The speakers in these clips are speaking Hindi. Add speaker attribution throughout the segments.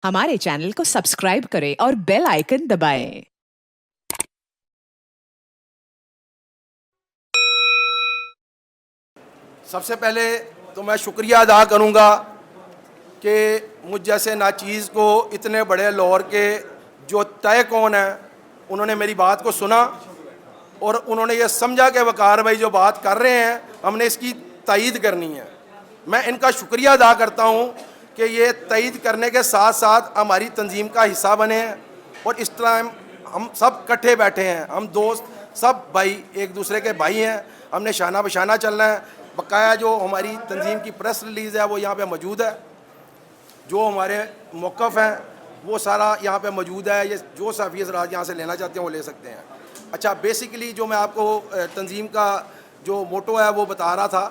Speaker 1: हमारे चैनल को सब्सक्राइब करें और बेल आइकन दबाएं।
Speaker 2: सबसे पहले तो मैं शुक्रिया अदा करूंगा कि मुझ जैसे नाचीज़ को इतने बड़े लाहौर के जो तय कौन है उन्होंने मेरी बात को सुना और उन्होंने ये समझा कि वकार भाई जो बात कर रहे हैं हमने इसकी तईद करनी है। मैं इनका शुक्रिया अदा करता हूँ कि ये तईद करने के साथ साथ हमारी तंजीम का हिस्सा बने हैं और इस तरह हम सब इकट्ठे बैठे हैं, हम दोस्त सब भाई एक दूसरे के भाई हैं। हमने शाना बशाना चलना है। बकाया जो हमारी तंजीम की प्रेस रिलीज़ है वो यहाँ पे मौजूद है, जो हमारे मौक़िफ़ हैं वो सारा यहाँ पे मौजूद है। ये जो सहाफ़ी हज़रात यहाँ से लेना चाहते हैं वो ले सकते हैं। अच्छा, बेसिकली जो मैं आपको तंजीम का जो मोटो है वो बता रहा था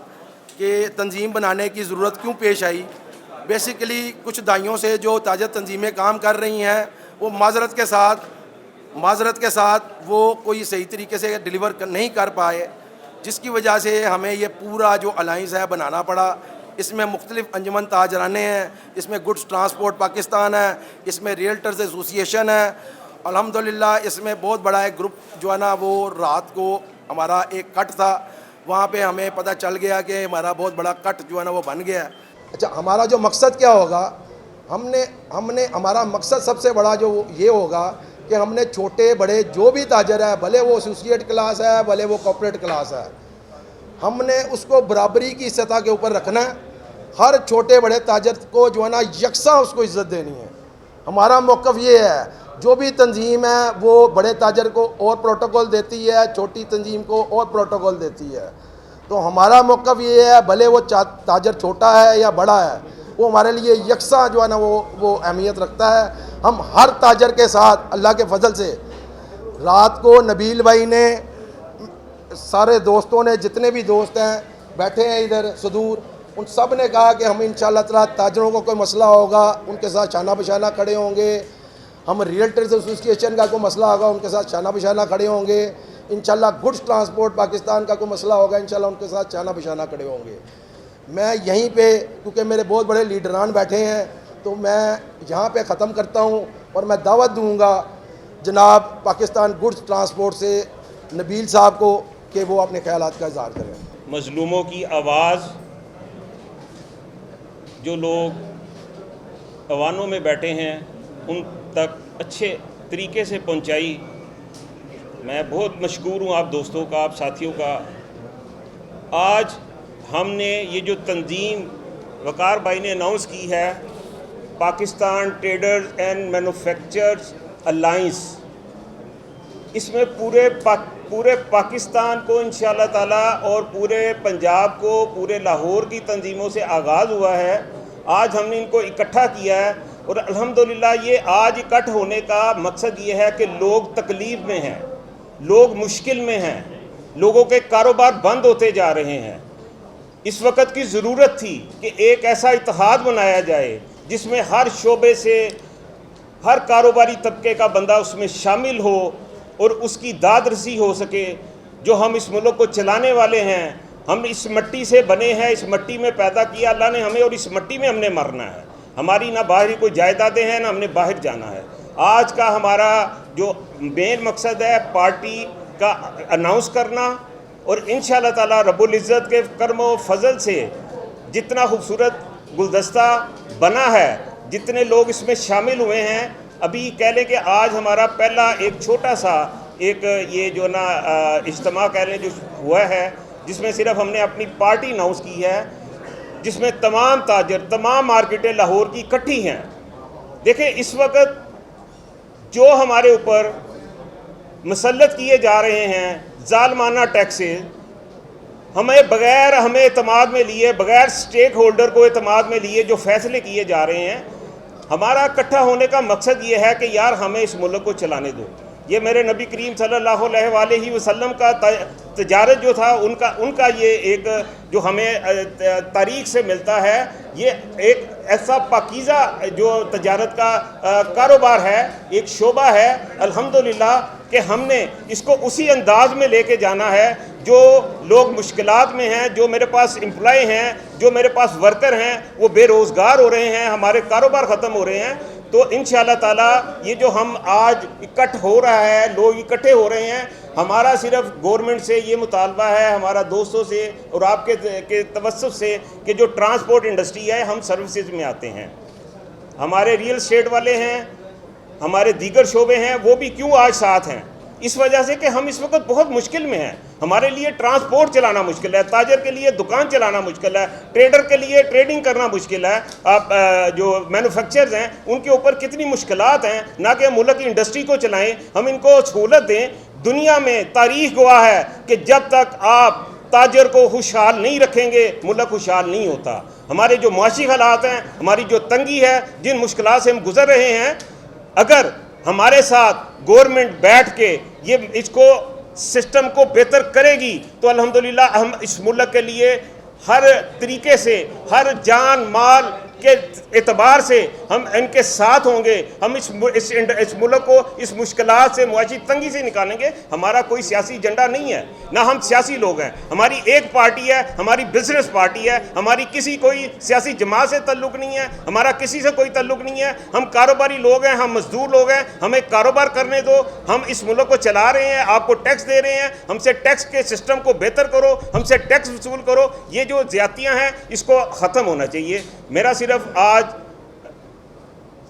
Speaker 2: कि तंजीम बनाने की ज़रूरत क्यों पेश आई। बेसिकली कुछ दाइयों से जो ताज़ा तंजीमें काम कर रही हैं वो माज़रत के साथ वो कोई सही तरीके से डिलीवर नहीं कर पाए, जिसकी वजह से हमें ये पूरा जो अलाइंस है बनाना पड़ा। इसमें मुख्तलिफ़ अंजुमन ताजराने हैं, इसमें गुड्स ट्रांसपोर्ट पाकिस्तान है, इसमें रियल्टर्स एसोसिएशन है। अल्हम्दुलिल्लाह इसमें बहुत बड़ा एक ग्रुप जो है ना, वो रात को हमारा एक कट था, वहाँ पे हमें पता चल गया कि हमारा बहुत बड़ा कट जो है ना वो बन गया है। अच्छा, हमारा जो मकसद क्या होगा, हमने हमारा मकसद सबसे बड़ा जो ये होगा कि हमने छोटे बड़े जो भी ताजर है, भले वो एसोसिएट क्लास है भले वो कॉर्पोरेट क्लास है, हमने उसको बराबरी की सतह के ऊपर रखना है। हर छोटे बड़े ताजर को जो है ना यकसा उसको इज़्ज़त देनी है। हमारा मौक़िफ़ ये है, जो भी तंजीम है वो बड़े ताजर को और प्रोटोकॉल देती है, छोटी तंजीम को और प्रोटोकॉल देती है। तो हमारा मौक़िफ़ ये है, भले वो ताजर छोटा है या बड़ा है, वो हमारे लिए यकसा जो है ना वो अहमियत रखता है। हम हर ताजर के साथ अल्लाह के फजल से, रात को नबील भाई ने, सारे दोस्तों ने, जितने भी दोस्त हैं बैठे हैं इधर सुदूर, उन सब ने कहा कि हम इंशाअल्लाह ताला ताजरों को कोई मसला होगा उनके साथ शाना बशाना खड़े होंगे। हम रियल्टर्स एसोसिएशन का कोई मसला होगा उनके साथ शाना बशाना खड़े होंगे। इंशाअल्लाह गुड्स ट्रांसपोर्ट पाकिस्तान का कोई मसला होगा इंशाअल्लाह उनके साथ शाना बशाना खड़े होंगे। मैं यहीं पे, क्योंकि मेरे बहुत बड़े लीडरान बैठे हैं, तो मैं यहाँ पे ख़त्म करता हूँ और मैं दावत दूँगा जनाब पाकिस्तान गुड्स ट्रांसपोर्ट से नबील साहब को कि वो अपने ख्यालात का इज़हार करें।
Speaker 3: मज़लूमों की आवाज़ जो लोग अवानों में बैठे हैं उन तक अच्छे तरीके से पहुंचाई। मैं बहुत मशकूर हूं आप दोस्तों का, आप साथियों का। आज हमने ये जो तंजीम वकार भाई ने अनाउंस की है, Pakistan traders and manufacturers alliance, इसमें पूरे पाकिस्तान को इंशाअल्लाह ताला और पूरे पंजाब को, पूरे लाहौर की तंजीमों से आगाज़ हुआ है। आज हमने इनको इकट्ठा किया है और अल्हम्दुलिल्लाह ये आज इकट्ठ होने का मकसद ये है कि लोग तकलीफ़ में हैं, लोग मुश्किल में हैं, लोगों के कारोबार बंद होते जा रहे हैं। इस वक्त की ज़रूरत थी कि एक ऐसा इत्तेहाद बनाया जाए जिसमें हर शोबे से हर कारोबारी तबके का बंदा उसमें शामिल हो और उसकी दाद रसी हो सके। जो हम इस मुल्क को चलाने वाले हैं, हम इस मिट्टी से बने हैं, इस मिट्टी में पैदा किया अल्लाह ने हमें और इस मिट्टी में हमने मरना है। हमारी ना बाहरी कोई जायदादें हैं ना हमने बाहर जाना है। आज का हमारा जो मेन मकसद है पार्टी का अनाउंस करना और इंशाअल्लाह ताला रब्बुल इज़्ज़त के करम व फजल से जितना खूबसूरत गुलदस्ता बना है, जितने लोग इसमें शामिल हुए हैं, अभी कह लें कि आज हमारा पहला एक छोटा सा एक ये जो ना इज्तिमा कह लें जो हुआ है, जिसमें सिर्फ हमने अपनी पार्टी अनाउंस की है, जिसमें तमाम ताजर, तमाम मार्केटें लाहौर की इकट्ठी हैं। देखें, इस वक्त जो हमारे ऊपर मुसल्लत किए जा रहे हैं जालमाना टैक्सेस, हमें एतमाद में लिए, बग़ैर स्टेक होल्डर को एतमाद में लिए जो फ़ैसले किए जा रहे हैं, हमारा इकट्ठा होने का मकसद ये है कि यार हमें इस मुल्क को चलाने दो। ये मेरे नबी करीम सल्लल्लाहु अलैहि वसल्लम का तजारत जो था, उनका ये एक जो हमें तारीख से मिलता है, ये एक ऐसा पाकीज़ा जो तजारत का कारोबार है, एक शोबा है अल्हम्दुलिल्लाह, कि हमने इसको उसी अंदाज में लेके जाना है। जो लोग मुश्किलात में हैं, जो मेरे पास एम्प्लॉय हैं, जो मेरे पास वर्कर हैं, वो बेरोज़गार हो रहे हैं, हमारे कारोबार ख़त्म हो रहे हैं, तो इंशाअल्लाह ताला ये जो हम आज इकट्ठ हो रहा है, लोग इकट्ठे हो रहे हैं, हमारा सिर्फ गवर्नमेंट से ये मुतालबा है, हमारा दोस्तों से और आपके के तवस्सुत से कि जो ट्रांसपोर्ट इंडस्ट्री है, हम सर्विसेज में आते हैं, हमारे रियल एस्टेट वाले हैं, हमारे दीगर शोबे हैं, वो भी क्यों आज साथ हैं? इस वजह से कि हम इस वक्त बहुत मुश्किल में हैं। हमारे लिए ट्रांसपोर्ट चलाना मुश्किल है, ताजर के लिए दुकान चलाना मुश्किल है, ट्रेडर के लिए ट्रेडिंग करना मुश्किल है। आप जो मैन्युफैक्चरर्स हैं उनके ऊपर कितनी मुश्किलात हैं, ना कि मुल्क की इंडस्ट्री को चलाएं, हम इनको सहूलत दें। दुनिया में तारीख गवाह है कि जब तक आप ताजर को खुशहाल नहीं रखेंगे, मुल्क खुशहाल नहीं होता। हमारे जो माशी हालात हैं, हमारी जो तंगी है, जिन मुश्किलात से हम गुजर रहे हैं, अगर हमारे साथ गवर्नमेंट बैठ के ये इसको सिस्टम को बेहतर करेगी तो अल्हम्दुलिल्लाह हम इस मुल्क के लिए हर तरीके से, हर जान माल के एतबार से हम इनके साथ होंगे। हम इस मुल्क को इस मुश्किलात से, मुआशी तंगी से निकालेंगे। हमारा कोई सियासी एजेंडा नहीं है, ना हम सियासी लोग हैं। हमारी एक पार्टी है, हमारी बिजनेस पार्टी है, हमारी किसी कोई सियासी जमात से तल्लुक़ नहीं है, हमारा किसी से कोई तल्लुक़ नहीं है। हम कारोबारी लोग हैं, हम मजदूर लोग हैं, हमें कारोबार करने दो। हम इस मुल्क को चला रहे हैं, आपको टैक्स दे रहे हैं, हमसे टैक्स के सिस्टम को बेहतर करो, हमसे टैक्स वसूल करो। ये जो ज़्यादतियाँ हैं इसको ख़त्म होना चाहिए। मेरा सिर्फ आज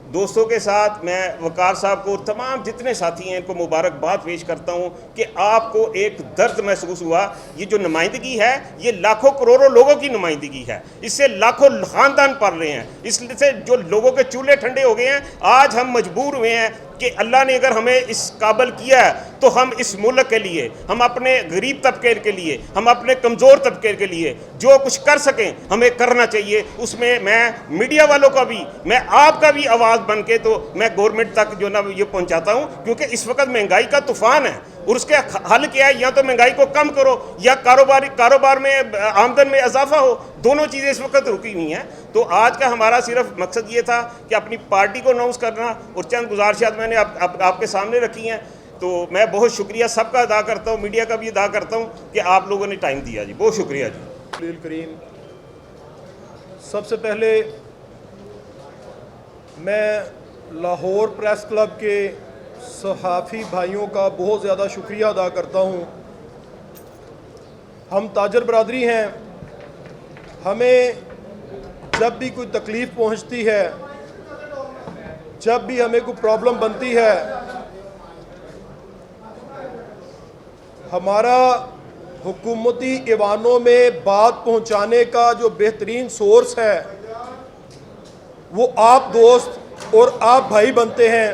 Speaker 3: दोस्तों के साथ मैं वकार साहब को, तमाम जितने साथी हैं, इनको मुबारकबाद पेश करता हूं कि आपको एक दर्द महसूस हुआ। ये जो नुमाइंदगी है, ये लाखों करोड़ों लोगों की नुमाइंदगी है, इससे लाखों ख़ानदान पल रहे हैं, इससे जो लोगों के चूल्हे ठंडे हो गए हैं। आज हम मजबूर हुए हैं कि अल्लाह ने अगर हमें इस काबिल किया है तो हम इस मुल्क के लिए, हम अपने गरीब तबके के लिए, हम अपने कमज़ोर तबके के लिए जो कुछ कर सकें हमें करना चाहिए। उसमें मैं मीडिया वालों का भी, मैं आपका भी आवाज़ बन के तो मैं गवर्नमेंट तक जो ना ये पहुंचाता हूं, क्योंकि इस वक्त महंगाई का तूफ़ान है और उसके हल क्या है? या तो महंगाई को कम करो या कारोबार में आमदन में इजाफा हो। दोनों चीज़ें इस वक्त रुकी हुई हैं। तो आज का हमारा सिर्फ मकसद ये था कि अपनी पार्टी को अनाउंस करना, और चंद गुजारिशात मैंने आपके सामने रखी हैं। तो मैं बहुत शुक्रिया सबका अदा करता हूँ, मीडिया का भी अदा करता हूँ कि आप लोगों ने टाइम दिया जी। बहुत शुक्रिया जी।
Speaker 4: करीम, सबसे पहले मैं लाहौर प्रेस क्लब के सहाफ़ी भाइयों का बहुत ज़्यादा शुक्रिया अदा करता हूँ। हम ताजर बरादरी हैं, हमें जब भी कोई तकलीफ़ पहुँचती है, जब भी हमें कोई प्रॉब्लम बनती है, हमारा हुकूमती ऐवानों में बात पहुँचाने का जो बेहतरीन सोर्स है वो आप दोस्त और आप भाई बनते हैं।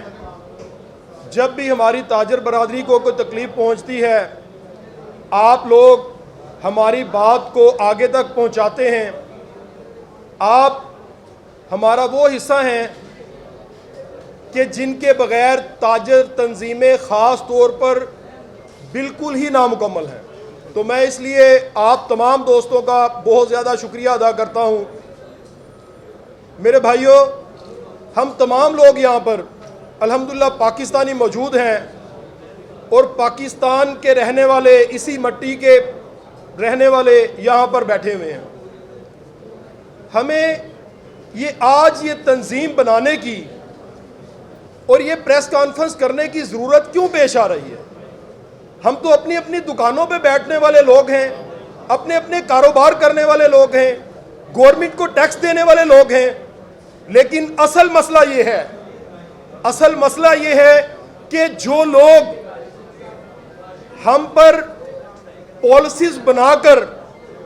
Speaker 4: जब भी हमारी ताजर बरादरी को कोई तकलीफ़ पहुंचती है, आप लोग हमारी बात को आगे तक पहुंचाते हैं। आप हमारा वो हिस्सा हैं कि जिनके बग़ैर ताजर तंजीमें ख़ास तौर पर बिल्कुल ही नामुकम्मल हैं। तो मैं इसलिए आप तमाम दोस्तों का बहुत ज़्यादा शुक्रिया अदा करता हूँ। मेरे भाइयों, हम तमाम लोग यहाँ पर अल्हम्दुलिल्लाह पाकिस्तानी मौजूद हैं और पाकिस्तान के रहने वाले, इसी मिट्टी के रहने वाले यहाँ पर बैठे हुए हैं। हमें ये आज ये तंजीम बनाने की और ये प्रेस कॉन्फ्रेंस करने की ज़रूरत क्यों पेश आ रही है? हम तो अपनी अपनी दुकानों पे बैठने वाले लोग हैं, अपने अपने कारोबार करने वाले लोग हैं, गवर्नमेंट को टैक्स देने वाले लोग हैं। लेकिन असल मसला ये है कि जो लोग हम पर पॉलिसीज बनाकर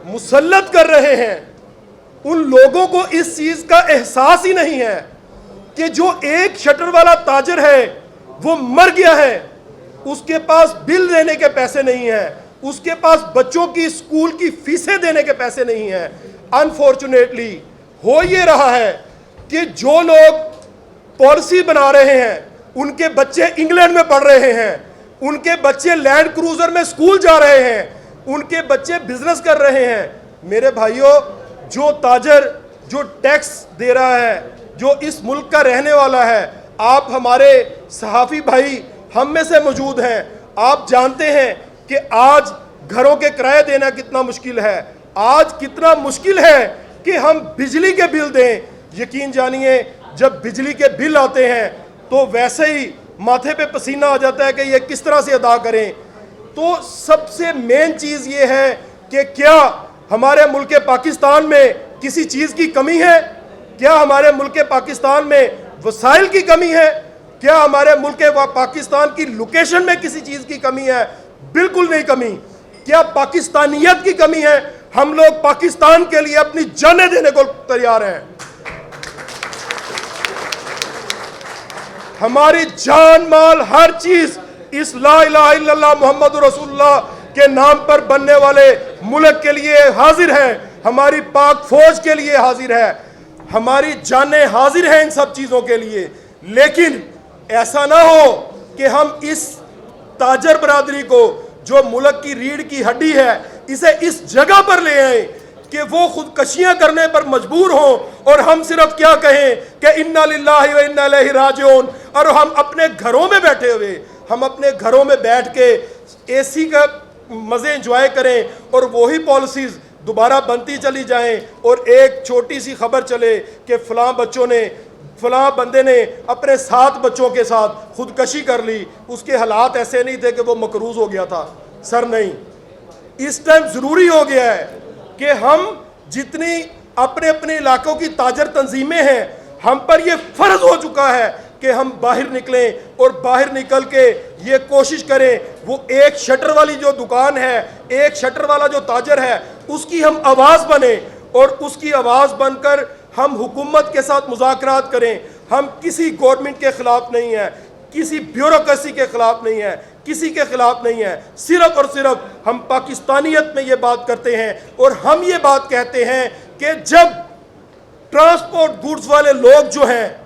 Speaker 4: मुसल्लत कर रहे हैं, उन लोगों को इस चीज़ का एहसास ही नहीं है कि जो एक शटर वाला ताजर है वो मर गया है, उसके पास बिल देने के पैसे नहीं हैं, उसके पास बच्चों की स्कूल की फीसें देने के पैसे नहीं हैं। अनफॉर्चुनेटली हो ये रहा है कि जो लोग पॉलिसी बना रहे हैं उनके बच्चे इंग्लैंड में पढ़ रहे हैं, उनके बच्चे लैंड क्रूजर में स्कूल जा रहे हैं, उनके बच्चे बिजनेस कर रहे हैं। मेरे भाइयों, जो ताजर जो टैक्स दे रहा है, जो इस मुल्क का रहने वाला है, आप हमारे सहाफ़ी भाई हम में से मौजूद हैं। आप जानते हैं कि आज घरों के किराए देना कितना मुश्किल है, आज कितना मुश्किल है कि हम बिजली के बिल दें। यकीन जानिए जब बिजली के बिल आते हैं तो वैसे ही माथे पे पसीना आ जाता है कि ये किस तरह से अदा करें। तो सबसे मेन चीज़ ये है कि क्या हमारे मुल्क पाकिस्तान में किसी चीज़ की कमी है? क्या हमारे मुल्क पाकिस्तान में वसाइल की कमी है? क्या हमारे मुल्क पाकिस्तान की लोकेशन में किसी चीज़ की कमी है? बिल्कुल नहीं कमी। क्या पाकिस्तानियत की कमी है? हम लोग पाकिस्तान के लिए अपनी जानें देने को तैयार हैं। हमारी जान माल हर चीज इस ला इलाहा इल्लल्लाह मुहम्मद रसूलुल्लाह के नाम पर बनने वाले मुल्क के लिए हाजिर है, हमारी पाक फौज के लिए हाजिर है, हमारी जानें हाजिर हैं इन सब चीजों के लिए। लेकिन ऐसा ना हो कि हम इस ताजर बरादरी को, जो मुल्क की रीढ़ की हड्डी है, इसे इस जगह पर ले आए कि वो खुदकशियां करने पर मजबूर हों और हम सिर्फ क्या कहें कि इन्ना लिल्लाहि व इन्ना इलैहि राजिऊन, और हम अपने घरों में बैठे हुए, हम अपने घरों में बैठ के एसी का मज़े इंजॉय करें और वही पॉलिसीज़ दोबारा बनती चली जाएं और एक छोटी सी खबर चले कि फलां बंदे ने अपने 7 बच्चों के साथ खुदकशी कर ली, उसके हालात ऐसे नहीं थे कि वो मकरूज हो गया था। सर नहीं, इस टाइम ज़रूरी हो गया है कि हम जितनी अपने अपने इलाकों की ताजर तंजीमें हैं, हम पर यह फ़र्ज हो चुका है कि हम बाहर निकलें और बाहर निकल के ये कोशिश करें वो एक शटर वाली जो दुकान है, एक शटर वाला जो ताजर है, उसकी हम आवाज़ बने और उसकी आवाज़ बनकर हम हुकूमत के साथ मुज़ाकरात करें। हम किसी गवर्नमेंट के ख़िलाफ़ नहीं है, किसी ब्यूरोक्रेसी के ख़िलाफ़ नहीं है, किसी के ख़िलाफ़ नहीं है, सिर्फ़ और सिर्फ हम पाकिस्तानियत में ये बात करते हैं और हम ये बात कहते हैं कि जब ट्रांसपोर्ट गुड्स वाले लोग जो हैं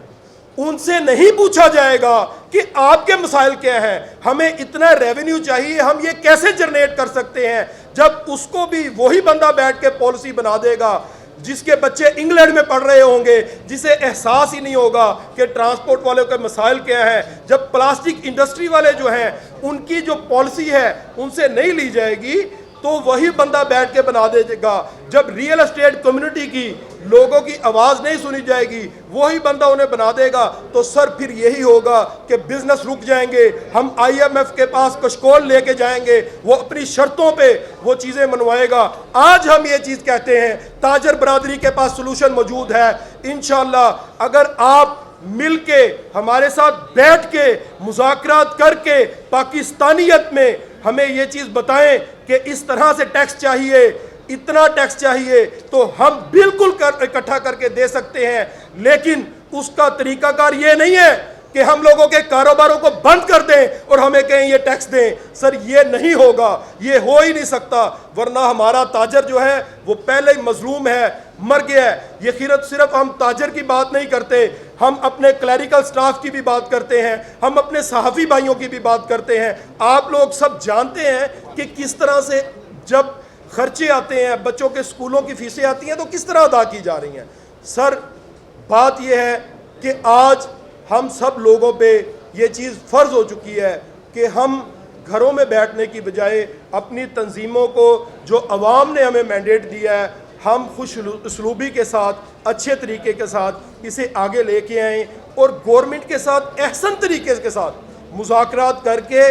Speaker 4: उनसे नहीं पूछा जाएगा कि आपके मसाइल क्या हैं, हमें इतना रेवेन्यू चाहिए, हम ये कैसे जनरेट कर सकते हैं, जब उसको भी वही बंदा बैठ के पॉलिसी बना देगा जिसके बच्चे इंग्लैंड में पढ़ रहे होंगे, जिसे एहसास ही नहीं होगा कि ट्रांसपोर्ट वालों के मसाइल क्या है, जब प्लास्टिक इंडस्ट्री वाले जो हैं उनकी जो पॉलिसी है उनसे नहीं ली जाएगी, तो वही बंदा बैठ के बना देगा। जब रियल एस्टेट कम्युनिटी की लोगों की आवाज़ नहीं सुनी जाएगी, वही बंदा उन्हें बना देगा, तो सर फिर यही होगा कि बिजनेस रुक जाएंगे, हम IMF के पास कशकोल लेके जाएंगे, वो अपनी शर्तों पे वो चीज़ें मनवाएगा। आज हम ये चीज़ कहते हैं, ताजर बरादरी के पास सोल्यूशन मौजूद है। इंशाअल्लाह अगर आप मिल के हमारे साथ बैठ के मुज़ाकरात करके पाकिस्तानियत में हमें ये चीज़ बताएं कि इस तरह से टैक्स चाहिए, इतना टैक्स चाहिए, तो हम बिल्कुल इकट्ठा करके दे सकते हैं। लेकिन उसका तरीकाकार ये नहीं है कि हम लोगों के कारोबारों को बंद कर दें और हमें कहें ये टैक्स दें। सर ये नहीं होगा, ये हो ही नहीं सकता, वरना हमारा ताजर जो है वो पहले ही मजलूम है, मर गया है। ये सिर्फ हम ताजर की बात नहीं करते, हम अपने क्लैरिकल स्टाफ की भी बात करते हैं, हम अपने सहाफ़ी भाइयों की भी बात करते हैं। आप लोग सब जानते हैं कि किस तरह से जब खर्चे आते हैं, बच्चों के स्कूलों की फीसें आती हैं, तो किस तरह अदा की जा रही हैं। सर बात यह है कि आज हम सब लोगों पे ये चीज़ फ़र्ज़ हो चुकी है कि हम घरों में बैठने की बजाय अपनी तंजीमों को, जो अवाम ने हमें मैंडेट दिया है, हम खुश उसलूबी के साथ, अच्छे तरीके के साथ इसे आगे लेके आएँ और गवर्नमेंट के साथ एहसन तरीके के साथ मुज़ाकरात करके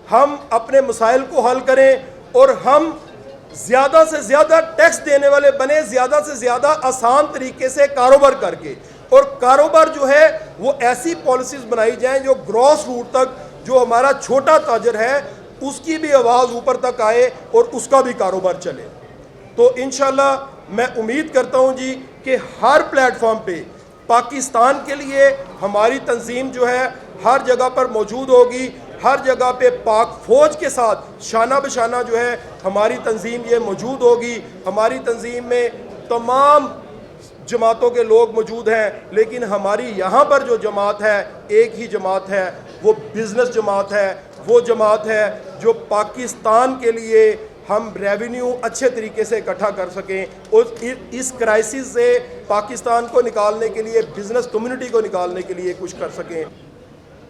Speaker 4: हम अपने मसाइल को हल करें और हम ज़्यादा से ज़्यादा टैक्स देने वाले बने, ज़्यादा से ज़्यादा आसान तरीके से कारोबार करके, और कारोबार जो है वो ऐसी पॉलिसीज़ बनाई जाएं जो ग्रॉस रूट तक, जो हमारा छोटा ताजर है उसकी भी आवाज़ ऊपर तक आए और उसका भी कारोबार चले। तो इंशाल्लाह मैं उम्मीद करता हूं जी कि हर प्लेटफॉर्म पे पाकिस्तान के लिए हमारी तंजीम जो है हर जगह पर मौजूद होगी, हर जगह पे पाक फौज के साथ शाना बशाना जो है हमारी तंजीम ये मौजूद होगी। हमारी तंजीम में तमाम जमातों के लोग मौजूद हैं, लेकिन हमारी यहाँ पर जो जमात है एक ही जमात है, वो बिज़नेस जमात है, वो जमात है जो पाकिस्तान के लिए हम रेवेन्यू अच्छे तरीके से इकट्ठा कर सकें और इस क्राइसिस से पाकिस्तान को निकालने के लिए, बिज़नेस कम्युनिटी को निकालने के लिए कुछ कर सकें।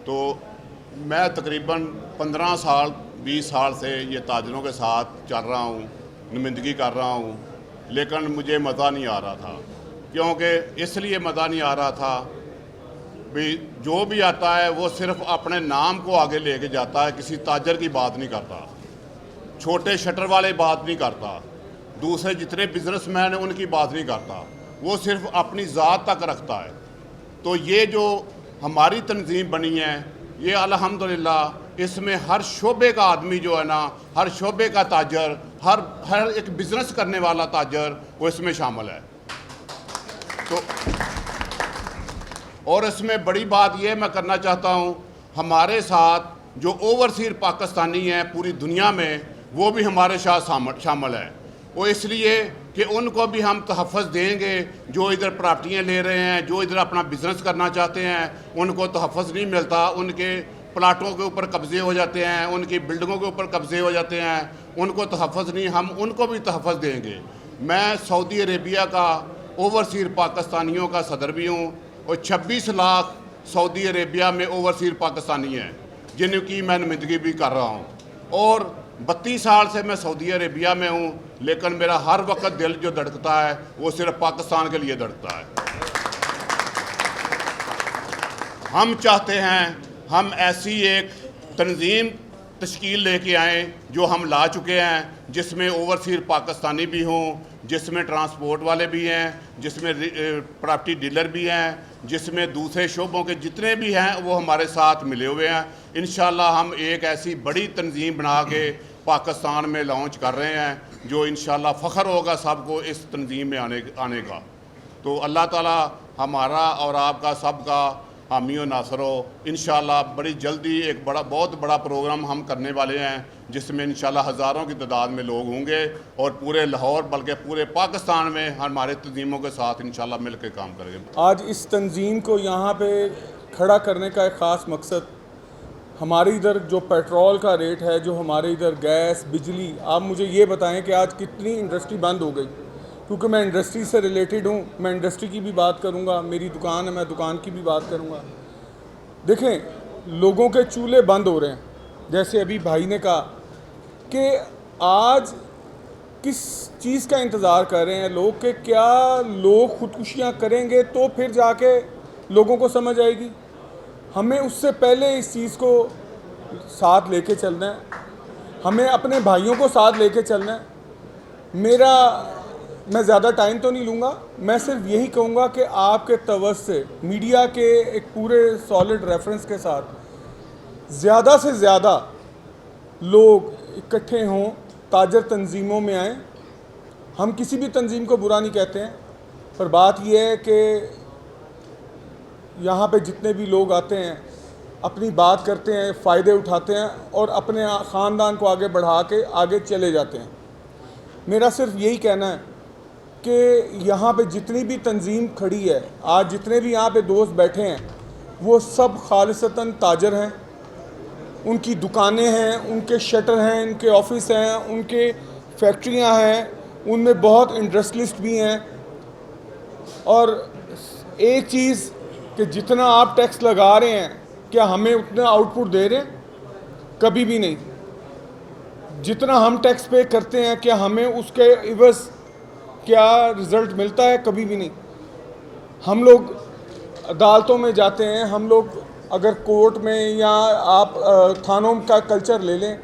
Speaker 5: तो मैं तकरीबन 15 साल 20 साल से ये ताजरों के साथ चल रहा हूँ, नुमाइंदगी कर रहा हूँ, लेकिन मुझे मज़ा नहीं आ रहा था। क्योंकि इसलिए मज़ा नहीं आ रहा था भी जो भी आता है वो सिर्फ अपने नाम को आगे लेके जाता है, किसी ताजर की बात नहीं करता, छोटे शटर वाले बात नहीं करता, दूसरे जितने बिजनेसमैन हैं उनकी बात नहीं करता, वो सिर्फ अपनी ज़ात तक रखता है। तो ये जो हमारी तंजीम बनी है ये अल्हम्दुलिल्लाह इसमें हर शोबे का आदमी जो है ना, हर शोबे का ताजर, हर एक बिज़नेस करने वाला ताजर वो इसमें शामिल है। तो और इसमें बड़ी बात ये मैं करना चाहता हूँ, हमारे साथ जो ओवरसीज पाकिस्तानी हैं पूरी दुनिया में वो भी हमारे साथ शामिल है। वो इसलिए कि उनको भी हम तहफ़्फ़ुज़ देंगे, जो इधर प्रॉपर्टियाँ ले रहे हैं, जो इधर अपना बिज़नेस करना चाहते हैं उनको तहफ़्फ़ुज़ नहीं मिलता, उनके प्लाटों के ऊपर कब्ज़े हो जाते हैं, उनकी बिल्डिंगों के ऊपर कब्ज़े हो जाते हैं, उनको तहफ़्फ़ुज़ नहीं, हम उनको भी तहफ़्फ़ुज़ देंगे। मैं सऊदी अरेबिया का ओवरसीज पाकिस्तानियों का सदर भी हूँ और 26 लाख सऊदी अरेबिया में ओवरसीज पाकिस्तानी हैं जिनकी मैं नुमाइंदगी भी कर रहा हूँ। और 32 साल से मैं सऊदी अरेबिया में हूँ, लेकिन मेरा हर वक्त दिल जो धड़कता है वो सिर्फ पाकिस्तान के लिए धड़कता है। हम चाहते हैं हम ऐसी एक तंजीम तश्कील लेके आएँ जो हम ला चुके हैं, जिसमें ओवरसीज पाकिस्तानी भी हों, जिसमें ट्रांसपोर्ट वाले भी हैं, जिसमें प्रॉपर्टी डीलर भी हैं, जिसमें दूसरे शोबों के जितने भी हैं वो हमारे साथ मिले हुए हैं। इंशाल्लाह हम एक ऐसी बड़ी तंजीम बना के पाकिस्तान में लॉन्च कर रहे हैं जो इंशाल्लाह फ़ख्र होगा सबको इस तंजीम में आने का। तो अल्लाह ताला हमारा और आपका सबका हामी और नासर हो। इंशाल्लाह बड़ी जल्दी एक बहुत बड़ा प्रोग्राम हम करने वाले हैं जिसमें इंशाल्लाह हज़ारों की तादाद में लोग होंगे और पूरे लाहौर बल्कि पूरे पाकिस्तान में हमारे तंजीमों के साथ इंशाल्लाह मिल के काम करेंगे।
Speaker 6: आज इस तंजीम को यहाँ पे खड़ा करने का एक ख़ास मकसद, हमारे इधर जो पेट्रोल का रेट है, जो हमारे इधर गैस, बिजली, आप मुझे ये बताएं कि आज कितनी इंडस्ट्री बंद हो गई। क्योंकि मैं इंडस्ट्री से रिलेटेड हूँ, मैं इंडस्ट्री की भी बात करूँगा, मेरी दुकान है, मैं दुकान की भी बात करूँगा। देखें, लोगों के चूल्हे बंद हो रहे हैं। जैसे अभी भाई ने कहा कि आज किस चीज़ का इंतज़ार कर रहे हैं लोग, कि क्या लोग ख़ुदकुशियाँ करेंगे तो फिर जाके लोगों को समझ आएगी। हमें उससे पहले इस चीज़ को साथ लेके चलना है, हमें अपने भाइयों को साथ लेके चलना है। मैं ज़्यादा टाइम तो नहीं लूँगा, मैं सिर्फ यही कहूँगा कि आपके तवज्जो से मीडिया के एक पूरे सॉलिड रेफरेंस के साथ ज़्यादा से ज़्यादा लोग इकट्ठे हों, ताजर तंजीमों में आएँ। हम किसी भी तंजीम को बुरा नहीं कहते हैं, पर बात यह है कि यहाँ पे जितने भी लोग आते हैं अपनी बात करते हैं, फ़ायदे उठाते हैं और अपने ख़ानदान को आगे बढ़ा के आगे चले जाते हैं। मेरा सिर्फ यही कहना है कि यहाँ पे जितनी भी तंजीम खड़ी है, आज जितने भी यहाँ पे दोस्त बैठे हैं, वो सब खालिसतन ताजर हैं। उनकी दुकानें हैं, उनके शटर हैं, उनके ऑफिस हैं, उनके फैक्ट्रियाँ हैं, उनमें बहुत इंडस्ट्रियलिस्ट भी हैं। और एक चीज़ कि जितना आप टैक्स लगा रहे हैं, क्या हमें उतना आउटपुट दे रहे हैं? कभी भी नहीं। जितना हम टैक्स पे करते हैं, क्या हमें उसके इवज़ क्या रिज़ल्ट मिलता है? कभी भी नहीं। हम लोग अदालतों में जाते हैं, हम लोग अगर कोर्ट में या आप थानों का कल्चर ले लें,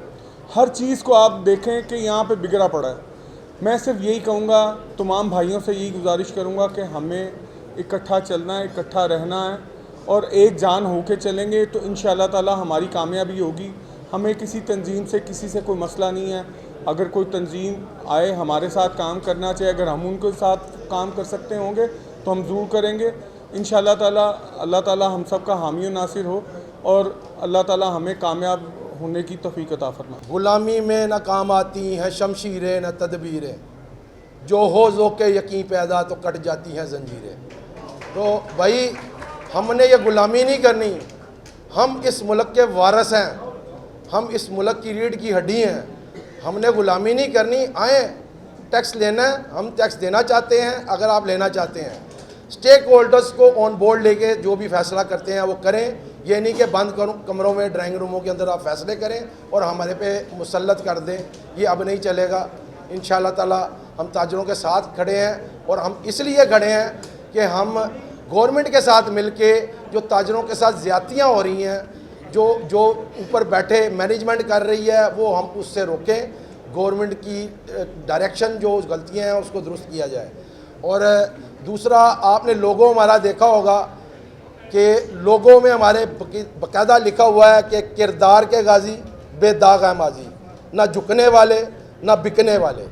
Speaker 6: हर चीज़ को आप देखें कि यहाँ पे बिगड़ा पड़ा है। मैं सिर्फ यही कहूँगा, तमाम भाइयों से यही गुजारिश करूँगा कि हमें इकट्ठा चलना है, इकट्ठा रहना है और एक जान होके चलेंगे तो इंशाअल्लाह ताला हमारी कामयाबी होगी। हमें किसी तंजीम से, किसी से कोई मसला नहीं है। अगर कोई तंजीम आए हमारे साथ काम करना चाहिए, अगर हम उनके साथ काम कर सकते होंगे तो हम ज़रूर करेंगे इंशाअल्लाह ताला। अल्लाह ताला हम सब का हामी और नासिर हो और अल्लाह ताला हमें कामयाब होने की तौफीक अता फरमाए।
Speaker 2: गुलामी में न काम आती हैं शमशीरें न तदबीरें, जो हो ज़ोक़े यकीन पैदा तो कट जाती हैं जंजीरें। तो भाई हमने ये गुलामी नहीं करनी, हम इस मुल्क के वारिस हैं, हम इस मुल्क की रीढ़ की हड्डी हैं। हमने गुलामी नहीं करनी। आए टैक्स लेना है, हम टैक्स देना चाहते हैं। अगर आप लेना चाहते हैं, स्टेक होल्डर्स को ऑन बोर्ड लेके जो भी फैसला करते हैं वो करें। ये नहीं कि बंद कमरों में, ड्राइंग रूमों के अंदर आप फैसले करें और हमारे पे मुसल्लत कर दें। ये अब नहीं चलेगा। इंशाअल्लाह ताला हम ताजरों के साथ खड़े हैं और हम इसलिए खड़े हैं कि हम गवर्नमेंट के साथ मिलके जो ताजरों के साथ ज़्यादतियाँ हो रही हैं, जो ऊपर बैठे मैनेजमेंट कर रही है, वो हम उससे रोकें। गवर्नमेंट की डायरेक्शन जो गलतियां हैं उसको दुरुस्त किया जाए। और दूसरा, आपने लोगो हमारा देखा होगा कि लोगों में हमारे बाकायदा लिखा हुआ है कि किरदार के गाजी बेदाग है माजी, ना झुकने वाले ना बिकने वाले।